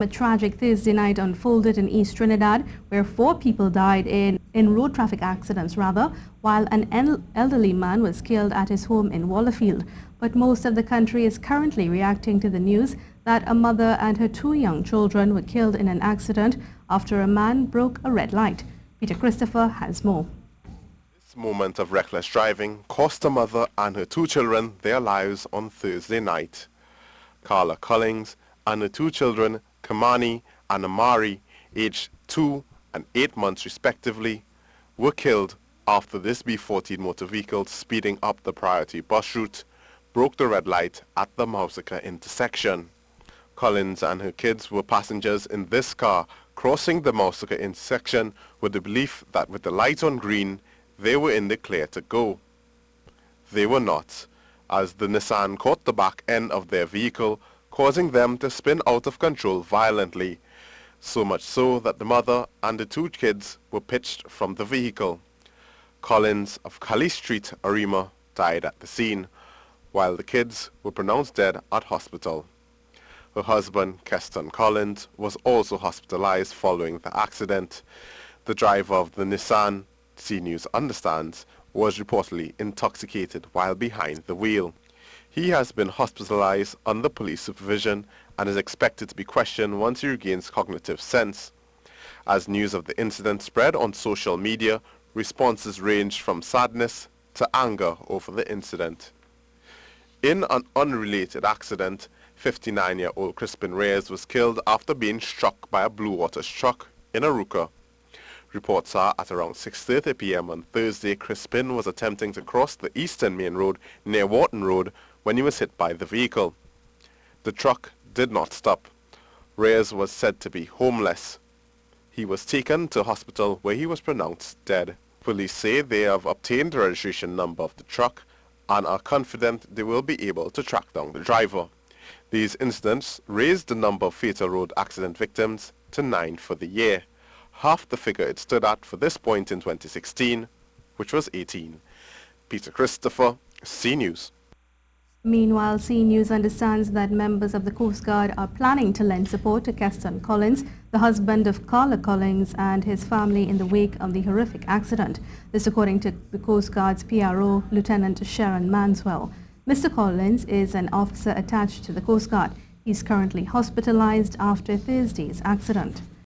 A tragic Thursday night unfolded in East Trinidad, where 4 people died in road traffic accidents, while an elderly man was killed at his home in Wallerfield. But most of the country is currently reacting to the news that a mother and her 2 young children were killed in an accident after a man broke a red light. Peter Christopher has more. This moment of reckless driving cost a mother and her 2 children their lives on Thursday night. Carla Collins and her 2 children, Kamani and Amari, aged 2 and 8 months respectively, were killed after this B14 motor vehicle speeding up the priority bus route broke the red light at the Mausaka intersection. Collins and her kids were passengers in this car crossing the Mausaka intersection with the belief that with the light on green, they were in the clear to go. They were not, as the Nissan caught the back end of their vehicle, causing them to spin out of control violently, so much so that the mother and the 2 kids were pitched from the vehicle. Collins of Kali Street, Arima, died at the scene, while the kids were pronounced dead at hospital. Her husband, Keston Collins, was also hospitalized following the accident. The driver of the Nissan, C News understands, was reportedly intoxicated while behind the wheel. He has been hospitalized under police supervision and is expected to be questioned once he regains cognitive sense. As news of the incident spread on social media, responses ranged from sadness to anger over the incident. In an unrelated accident, 59-year-old Crispin Reyes was killed after being struck by a Blue Waters truck in Aruca. Reports are at around 6:30 p.m. on Thursday, Crispin was attempting to cross the Eastern Main Road near Wharton Road when he was hit by the vehicle. The truck did not stop. Reyes was said to be homeless. He was taken to hospital where he was pronounced dead. Police say they have obtained the registration number of the truck and are confident they will be able to track down the driver. These incidents raised the number of fatal road accident victims to 9 for the year, half the figure it stood at for this point in 2016, which was 18. Peter Christopher, C News. Meanwhile, C News understands that members of the Coast Guard are planning to lend support to Keston Collins, the husband of Carla Collins, and his family in the wake of the horrific accident. This according to the Coast Guard's PRO, Lieutenant Sharon Manswell. Mr. Collins is an officer attached to the Coast Guard. He is currently hospitalized after Thursday's accident.